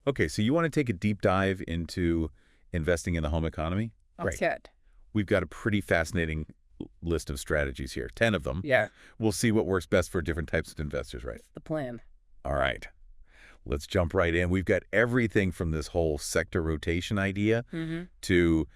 Okay, so you want to take a deep dive into investing in the home economy? That's Great. good. We've got a pretty fascinating list of strategies here, 10 of them. Yeah. We'll see what works best for different types of investors, right? That's the plan. All right. Let's jump right in. We've got everything from this whole sector rotation idea to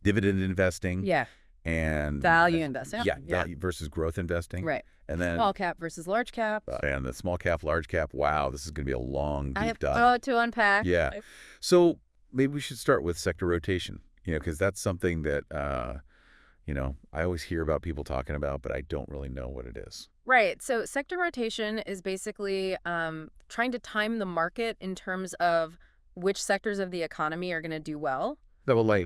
dividend investing. Yeah. And Value investing. Yeah, value versus growth investing. Right. And then Small cap versus large cap. and the small cap, large cap. Wow, this is going to be a long, I deep have dive. to unpack. Yeah. So maybe we should start with sector rotation, because that's something that, I always hear about people talking about, but I don't really know what it is. Right. So sector rotation is basically trying to time the market in terms of which sectors of the economy are going to do well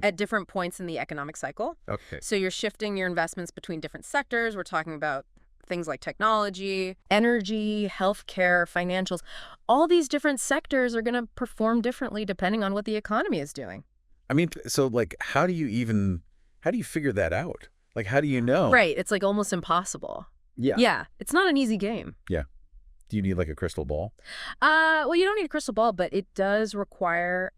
at different points in the economic cycle. Okay. So you're shifting your investments between different sectors. We're talking about things like technology, energy, healthcare, financials. All these different sectors are going to perform differently depending on what the economy is doing. I mean, so how do you figure that out? How do you know? Right. It's almost impossible. Yeah. Yeah. It's not an easy game. Yeah. Do you need a crystal ball? Well, you don't need a crystal ball, but it does require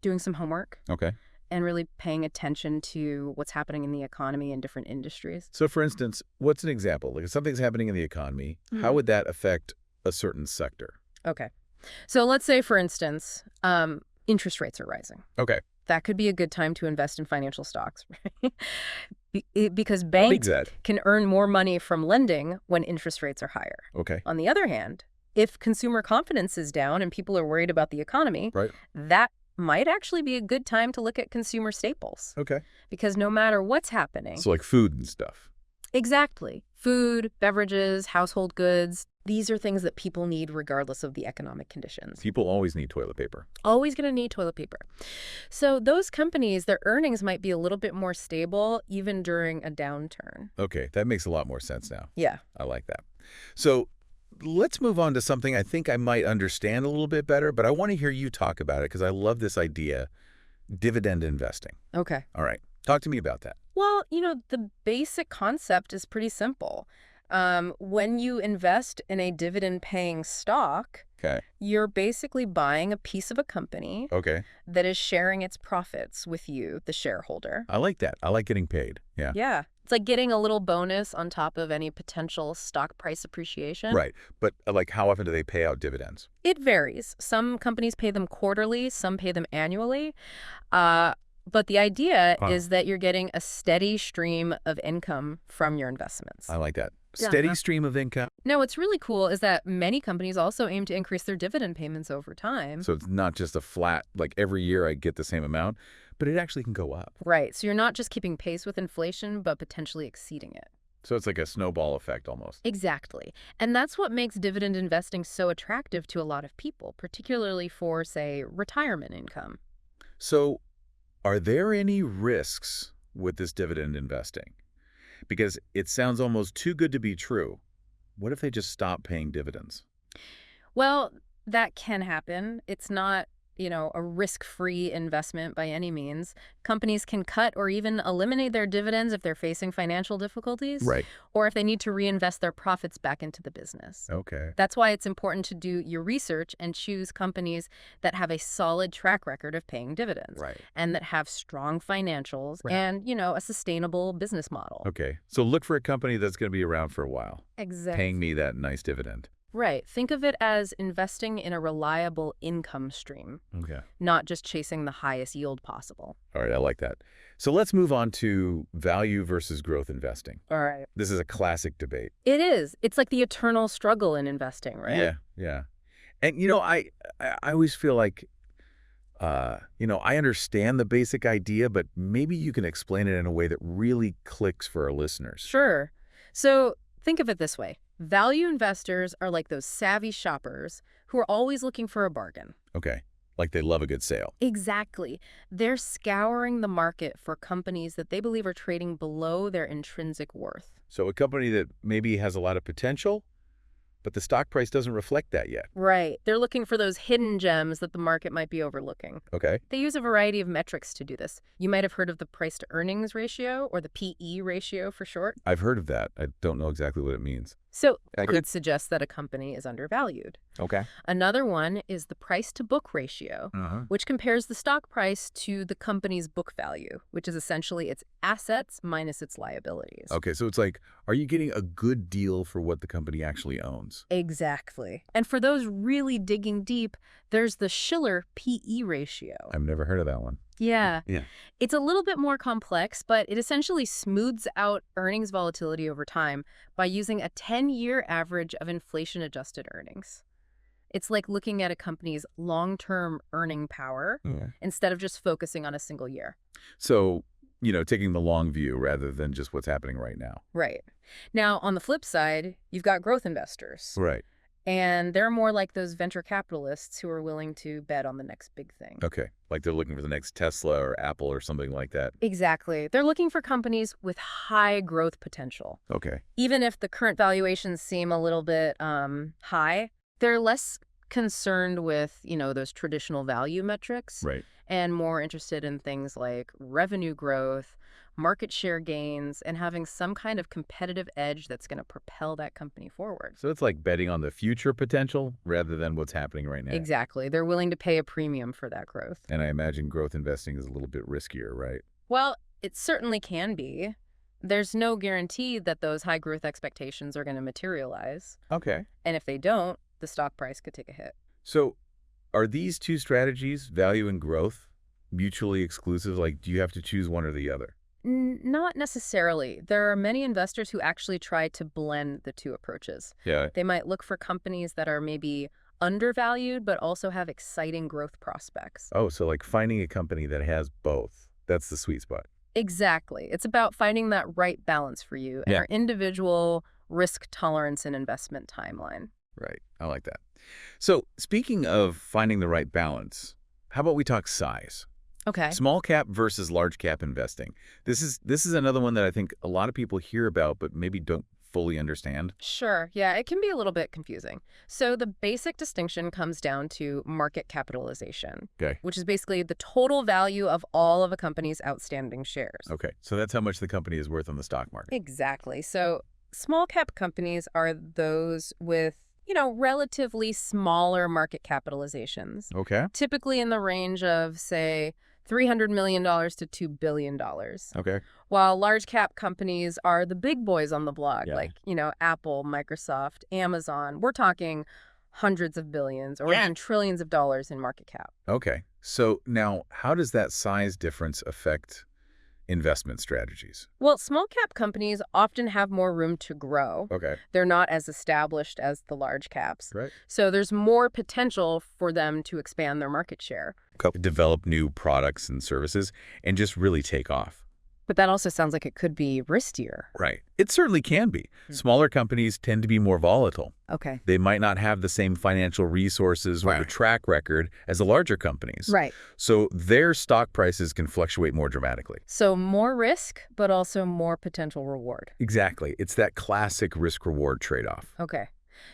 doing some homework. Okay. And really paying attention to what's happening in the economy in different industries. So, for instance, what's an example? If something's happening in the economy, how would that affect a certain sector? Okay. So let's say, for instance, interest rates are rising. Okay. That could be a good time to invest in financial stocks, right? Because banks can earn more money from lending when interest rates are higher. Okay. On the other hand, if consumer confidence is down and people are worried about the economy, that might actually be a good time to look at consumer staples. Okay. Because no matter what's happening. So food and stuff. Exactly. Food, beverages, household goods. These are things that people need regardless of the economic conditions. People always need toilet paper. Always going to need toilet paper. So those companies, their earnings might be a little bit more stable even during a downturn. Okay. That makes a lot more sense now. Yeah. I like that. So let's move on to something I think I might understand a little bit better, but I want to hear you talk about it because I love this idea, dividend investing. Okay. All right. Talk to me about that. Well, the basic concept is pretty simple. When you invest in a dividend-paying stock, you're basically buying a piece of a company that is sharing its profits with you, the shareholder. I like that. I like getting paid. Yeah. Yeah. It's like getting a little bonus on top of any potential stock price appreciation. Right. But how often do they pay out dividends? It varies. Some companies pay them quarterly, some pay them annually. But the idea is that you're getting a steady stream of income from your investments. I like that. Steady stream of income. No, what's really cool is that many companies also aim to increase their dividend payments over time. So it's not just a flat, every year I get the same amount, but it actually can go up. Right. So you're not just keeping pace with inflation, but potentially exceeding it. So it's like a snowball effect almost. Exactly. And that's what makes dividend investing so attractive to a lot of people, particularly for, say, retirement income. So are there any risks with this dividend investing? Because it sounds almost too good to be true. What if they just stop paying dividends? Well, that can happen. It's not, a risk-free investment by any means. Companies can cut or even eliminate their dividends if they're facing financial difficulties. Right. Or if they need to reinvest their profits back into the business. Okay. That's why it's important to do your research and choose companies that have a solid track record of paying dividends. Right. And that have strong financials and, a sustainable business model. Okay. So look for a company that's going to be around for a while. Exactly. Paying me that nice dividend. Right. Think of it as investing in a reliable income stream. Okay. Not just chasing the highest yield possible. All right. I like that. So let's move on to value versus growth investing. All right. This is a classic debate. It is. It's like the eternal struggle in investing, right? Yeah. Yeah. And, I always feel like, I understand the basic idea, but maybe you can explain it in a way that really clicks for our listeners. Sure. So think of it this way. Value investors are like those savvy shoppers who are always looking for a bargain. Okay. Like they love a good sale. Exactly. They're scouring the market for companies that they believe are trading below their intrinsic worth. So a company that maybe has a lot of potential, but the stock price doesn't reflect that yet. Right. They're looking for those hidden gems that the market might be overlooking. Okay. They use a variety of metrics to do this. You might have heard of the price-to-earnings ratio, or the PE ratio for short. I've heard of that. I don't know exactly what it means. So could suggest that a company is undervalued. Okay. Another one is the price-to-book ratio, which compares the stock price to the company's book value, which is essentially its assets minus its liabilities. Okay, so it's like, are you getting a good deal for what the company actually owns? Exactly. And for those really digging deep, there's the Shiller P/E ratio. I've never heard of that one. Yeah. Yeah. It's a little bit more complex, but it essentially smooths out earnings volatility over time by using a 10-year average of inflation-adjusted earnings. It's like looking at a company's long-term earning power instead of just focusing on a single year. So, taking the long view rather than just what's happening right now. Right. Now, on the flip side, you've got growth investors. Right. And they're more like those venture capitalists who are willing to bet on the next big thing. Okay. Like they're looking for the next Tesla or Apple or something like that. Exactly. They're looking for companies with high growth potential. Okay. Even if the current valuations seem a little bit high, they're less concerned with, those traditional value metrics. Right. And more interested in things like revenue growth, market share gains, and having some kind of competitive edge that's going to propel that company forward. So it's like betting on the future potential rather than what's happening right now. Exactly. They're willing to pay a premium for that growth. And I imagine growth investing is a little bit riskier, right? Well, it certainly can be. There's no guarantee that those high growth expectations are going to materialize. Okay. And if they don't, the stock price could take a hit. So are these two strategies, value and growth, mutually exclusive? Like, do you have to choose one or the other? Not necessarily. There are many investors who actually try to blend the two approaches. Yeah. They might look for companies that are maybe undervalued, but also have exciting growth prospects. Oh, so like finding a company that has both. That's the sweet spot. Exactly. It's about finding that right balance for you and your individual risk tolerance and investment timeline. Right. I like that. So speaking of finding the right balance, how about we talk size? Okay. Small cap versus large cap investing. This is another one that I think a lot of people hear about but maybe don't fully understand. Sure. Yeah, it can be a little bit confusing. So the basic distinction comes down to market capitalization, which is basically the total value of all of a company's outstanding shares. Okay. So that's how much the company is worth on the stock market. Exactly. So small cap companies are those with relatively smaller market capitalizations. Okay. Typically in the range of, say, $300 million to $2 billion. Okay. While large cap companies are the big boys on the block, like, Apple, Microsoft, Amazon. We're talking hundreds of billions or even trillions of dollars in market cap. Okay. So now how does that size difference affect investment strategies? Well, small cap companies often have more room to grow. Okay. They're not as established as the large caps. Right. So there's more potential for them to expand their market share. Develop new products and services and just really take off. But that also sounds like it could be riskier. Right. It certainly can be. Smaller companies tend to be more volatile. Okay. They might not have the same financial resources or the track record as the larger companies. Right. So their stock prices can fluctuate more dramatically. So more risk, but also more potential reward. Exactly. It's that classic risk-reward trade-off. Okay.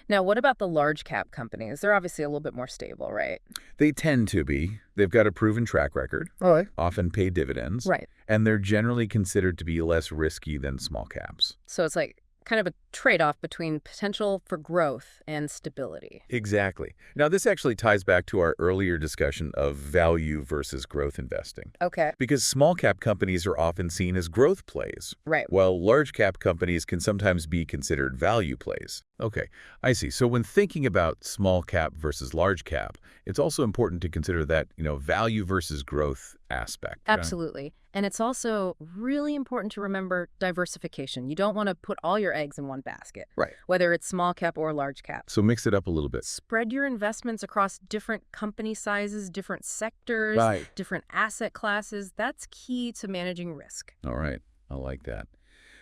Now, what about the large cap companies? They're obviously a little bit more stable, right? They tend to be. They've got a proven track record, often pay dividends, and they're generally considered to be less risky than small caps. So it's like kind of a trade-off between potential for growth and stability. Exactly. Now, this actually ties back to our earlier discussion of value versus growth investing. Okay. Because small cap companies are often seen as growth plays, while large cap companies can sometimes be considered value plays. Okay, I see. So when thinking about small cap versus large cap, it's also important to consider that, value versus growth aspect. Absolutely. And it's also really important to remember diversification. You don't want to put all your eggs in one basket, whether it's small cap or large cap. So mix it up a little bit. Spread your investments across different company sizes, different sectors, different asset classes. That's key to managing risk. All right. I like that.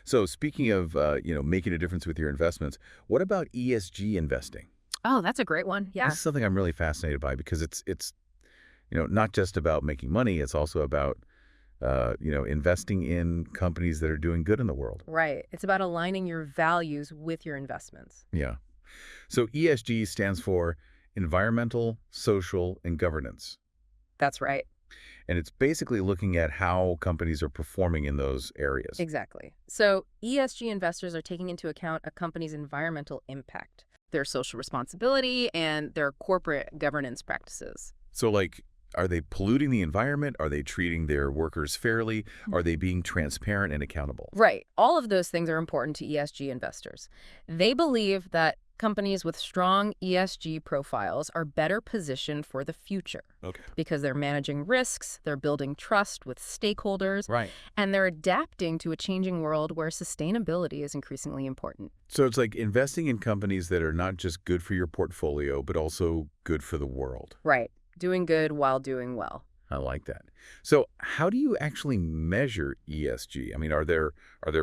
So speaking of, making a difference with your investments, what about ESG investing? Oh, that's a great one. Yeah. This is something I'm really fascinated by because it's not just about making money. It's also about, investing in companies that are doing good in the world. Right. It's about aligning your values with your investments. Yeah. So ESG stands for environmental, social, and governance. That's right. And it's basically looking at how companies are performing in those areas. Exactly. So ESG investors are taking into account a company's environmental impact, their social responsibility, and their corporate governance practices. So, like, are they polluting the environment? Are they treating their workers fairly? Are they being transparent and accountable? Right. All of those things are important to ESG investors. They believe that companies with strong ESG profiles are better positioned for the future. Okay. Because they're managing risks, they're building trust with stakeholders, Right. and they're adapting to a changing world where sustainability is increasingly important. So it's like investing in companies that are not just good for your portfolio, but also good for the world. Right. Doing good while doing well. I like that. So how do you actually measure ESG? I mean, are there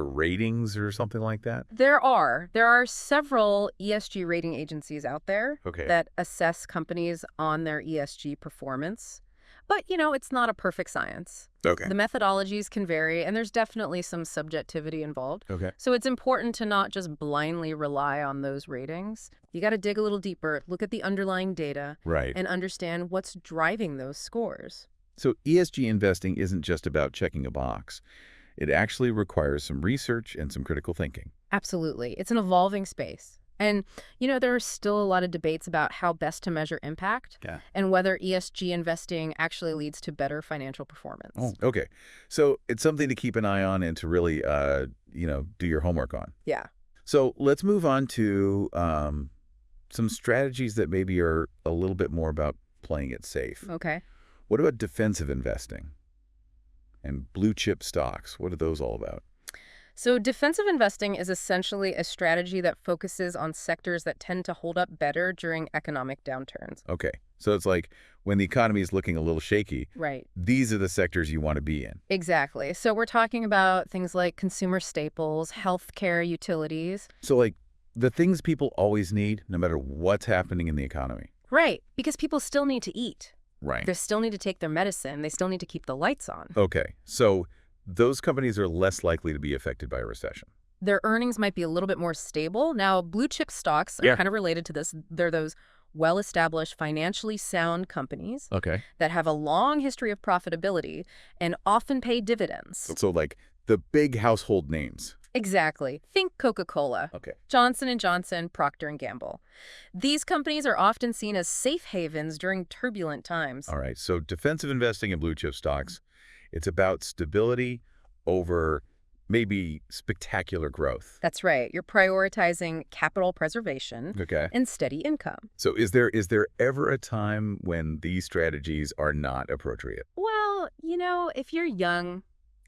ratings or something like that? There are several ESG rating agencies out there that assess companies on their ESG performance. But, it's not a perfect science. Okay. The methodologies can vary, and there's definitely some subjectivity involved. Okay. So it's important to not just blindly rely on those ratings. You got to dig a little deeper, look at the underlying data, Right. and understand what's driving those scores. So ESG investing isn't just about checking a box. It actually requires some research and some critical thinking. Absolutely. It's an evolving space. And, there are still a lot of debates about how best to measure impact and whether ESG investing actually leads to better financial performance. Oh, okay. So it's something to keep an eye on and to really, do your homework on. Yeah. So let's move on to some strategies that maybe are a little bit more about playing it safe. Okay. What about defensive investing and blue chip stocks? What are those all about? So defensive investing is essentially a strategy that focuses on sectors that tend to hold up better during economic downturns. Okay. So it's like when the economy is looking a little shaky, Right. these are the sectors you want to be in. Exactly. So we're talking about things like consumer staples, healthcare, utilities. So like the things people always need, no matter what's happening in the economy. Right. Because people still need to eat. Right. They still need to take their medicine. They still need to keep the lights on. Okay. So those companies are less likely to be affected by a recession. Their earnings might be a little bit more stable. Now, blue chip stocks are kind of related to this. They're those well-established, financially sound companies that have a long history of profitability and often pay dividends. So like the big household names. Exactly. Think Coca-Cola, Johnson & Johnson, Procter & Gamble. These companies are often seen as safe havens during turbulent times. All right. So defensive investing in blue chip stocks, it's about stability over maybe spectacular growth. That's right. You're prioritizing capital preservation and steady income. So is there ever a time when these strategies are not appropriate? Well, if you're young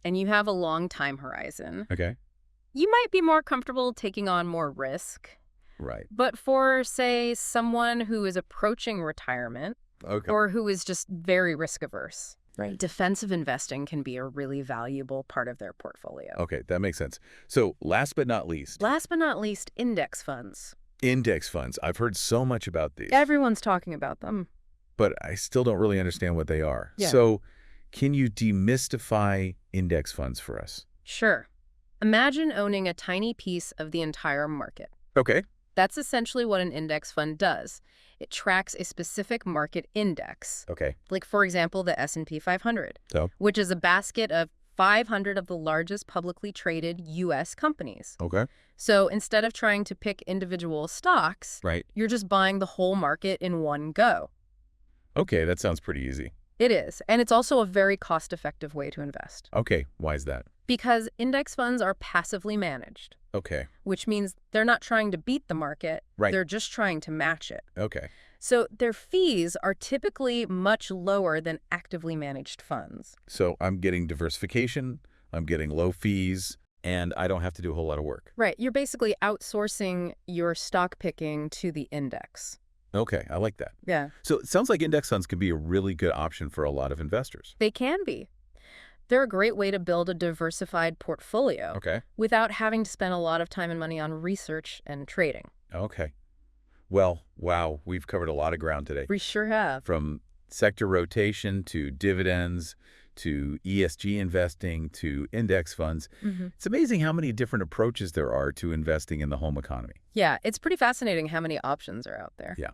and you have a long time horizon, you might be more comfortable taking on more risk. Right. But for, say, someone who is approaching retirement or who is just very risk averse, defensive investing can be a really valuable part of their portfolio. Okay, that makes sense. So last but not least. Index funds. Index funds. I've heard so much about these. Everyone's talking about them. But I still don't really understand what they are. Yeah. So can you demystify index funds for us? Sure. Imagine owning a tiny piece of the entire market. Okay. That's essentially what an index fund does. It tracks a specific market index. Okay. Like, for example, the S&P 500, which is a basket of 500 of the largest publicly traded U.S. companies. Okay. So instead of trying to pick individual stocks, you're just buying the whole market in one go. Okay, that sounds pretty easy. It is. And it's also a very cost-effective way to invest. Okay, why is that? Because index funds are passively managed. Okay. Which means they're not trying to beat the market. They're just trying to match it. Okay. So their fees are typically much lower than actively managed funds. So I'm getting diversification, I'm getting low fees, and I don't have to do a whole lot of work. Right. You're basically outsourcing your stock picking to the index. Okay, I like that. Yeah. So it sounds like index funds can be a really good option for a lot of investors. They can be. They're a great way to build a diversified portfolio without having to spend a lot of time and money on research and trading. Okay. Well, wow, we've covered a lot of ground today. We sure have. From sector rotation to dividends to ESG investing to index funds. It's amazing how many different approaches there are to investing in the home economy. Yeah, it's pretty fascinating how many options are out there. Yeah.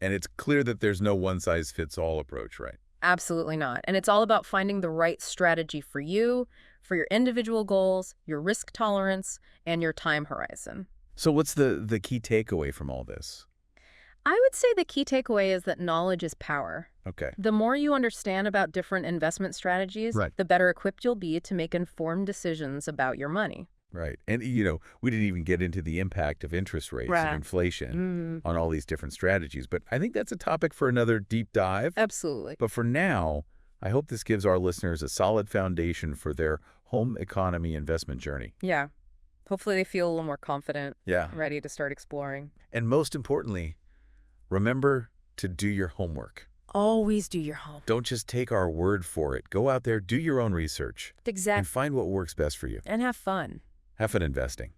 And it's clear that there's no one-size-fits-all approach, right? Absolutely not. And it's all about finding the right strategy for you, for your individual goals, your risk tolerance, and your time horizon. So what's the key takeaway from all this? I would say the key takeaway is that knowledge is power. Okay. The more you understand about different investment strategies, the better equipped you'll be to make informed decisions about your money. Right. And, we didn't even get into the impact of interest rates and inflation on all these different strategies. But I think that's a topic for another deep dive. Absolutely. But for now, I hope this gives our listeners a solid foundation for their home economy investment journey. Yeah. Hopefully they feel a little more confident, ready to start exploring. And most importantly, remember to do your homework. Always do your homework. Don't just take our word for it. Go out there, do your own research. Exactly. And find what works best for you. And have fun. Have fun investing.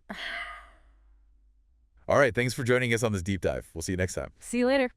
All right, thanks for joining us on this deep dive. We'll see you next time. See you later.